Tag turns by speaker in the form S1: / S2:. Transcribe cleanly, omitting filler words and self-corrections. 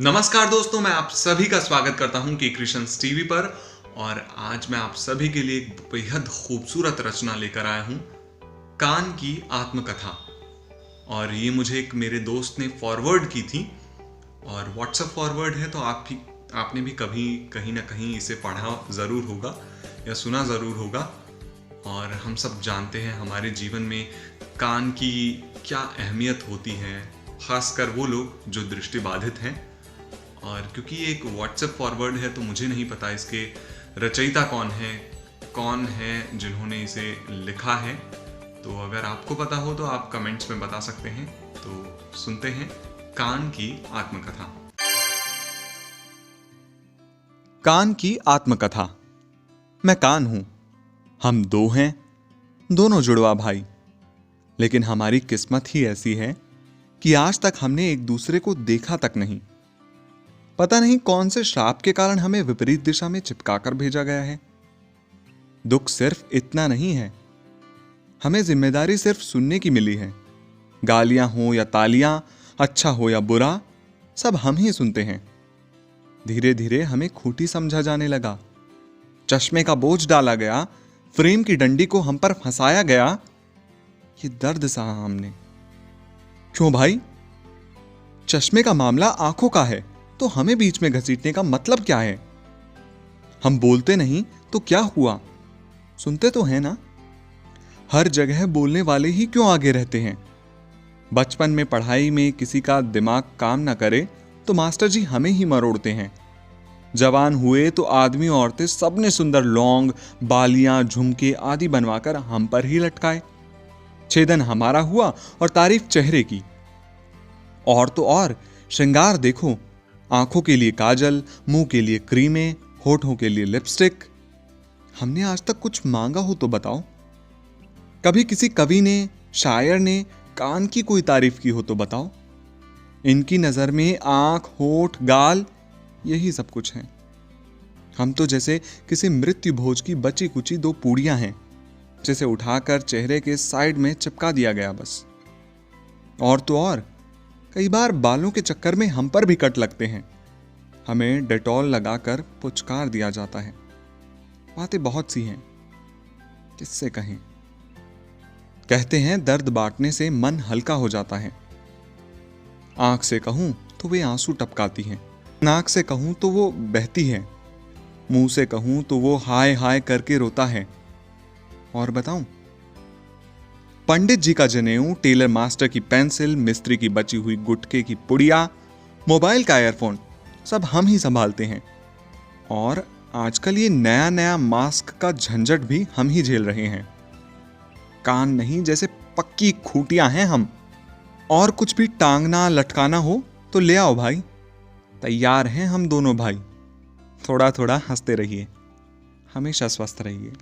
S1: नमस्कार दोस्तों, मैं आप सभी का स्वागत करता हूं के क्रिएशंस टीवी पर। और आज मैं आप सभी के लिए एक बेहद खूबसूरत रचना लेकर आया हूं, कान की आत्मकथा। और ये मुझे एक मेरे दोस्त ने फॉरवर्ड की थी, और व्हाट्सएप फॉरवर्ड है तो आपने भी कभी कहीं ना कहीं इसे पढ़ा ज़रूर होगा या सुना ज़रूर होगा। और हम सब जानते हैं हमारे जीवन में कान की क्या अहमियत होती है, खासकर वो लोग जो दृष्टिबाधित हैं। और क्योंकि ये एक व्हाट्सएप फॉरवर्ड है तो मुझे नहीं पता इसके रचयिता कौन है जिन्होंने इसे लिखा है। तो अगर आपको पता हो तो आप कमेंट्स में बता सकते हैं। तो सुनते हैं कान की आत्मकथा।
S2: कान की आत्मकथा। मैं कान हूं, हम दो हैं, दोनों जुड़वा भाई। लेकिन हमारी किस्मत ही ऐसी है कि आज तक हमने एक दूसरे को देखा तक नहीं। पता नहीं कौन से श्राप के कारण हमें विपरीत दिशा में चिपकाकर भेजा गया है। दुख सिर्फ इतना नहीं है, हमें जिम्मेदारी सिर्फ सुनने की मिली है। गालियां हो या तालियां, अच्छा हो या बुरा, सब हम ही सुनते हैं। धीरे धीरे हमें खूंटी समझा जाने लगा, चश्मे का बोझ डाला गया, फ्रेम की डंडी को हम पर फंसाया गया। ये दर्द सहा हमने। क्यों भाई? चश्मे का मामला आंखों का है तो हमें बीच में घसीटने का मतलब क्या है? हम बोलते नहीं तो क्या हुआ, सुनते तो हैं ना। हर जगह बोलने वाले ही क्यों आगे रहते हैं? बचपन में पढ़ाई में किसी का दिमाग काम ना करे तो मास्टर जी हमें ही मरोड़ते हैं। जवान हुए तो आदमी औरतें सबने सुंदर लौंग, बालियां, झुमके आदि बनवाकर हम पर ही लटकाए। छेदन हमारा हुआ और तारीफ चेहरे की। और तो और श्रृंगार देखो, आंखों के लिए काजल, मुंह के लिए क्रीमें, होठों के लिए लिपस्टिक। हमने आज तक कुछ मांगा हो तो बताओ। कभी किसी कवि ने, शायर ने कान की कोई तारीफ की हो तो बताओ। इनकी नजर में आंख, होठ, गाल यही सब कुछ है। हम तो जैसे किसी मृत्यु भोज की बची कुची दो पूड़ियां हैं, जिसे उठाकर चेहरे के साइड में चिपका दिया गया बस। और तो और कई बार बालों के चक्कर में हम पर भी कट लगते हैं। हमें डेटॉल लगाकर पुचकार दिया जाता है। बातें बहुत सी हैं, किससे कहें। कहते हैं दर्द बांटने से मन हल्का हो जाता है। आंख से कहूं तो वे आंसू टपकाती हैं, नाक से कहूं तो वो बहती है, मुंह से कहूं तो वो हाय हाय करके रोता है। और बताऊं, पंडित जी का जनेऊ, टेलर मास्टर की पेंसिल, मिस्त्री की बची हुई गुटके की पुड़िया, मोबाइल का एयरफोन, सब हम ही संभालते हैं। और आजकल ये नया नया मास्क का झंझट भी हम ही झेल रहे हैं। कान नहीं, जैसे पक्की खूंटियां हैं हम। और कुछ भी टांगना लटकाना हो तो ले आओ भाई, तैयार हैं हम दोनों भाई। थोड़ा थोड़ा हंसते रहिए, हमेशा स्वस्थ रहिए।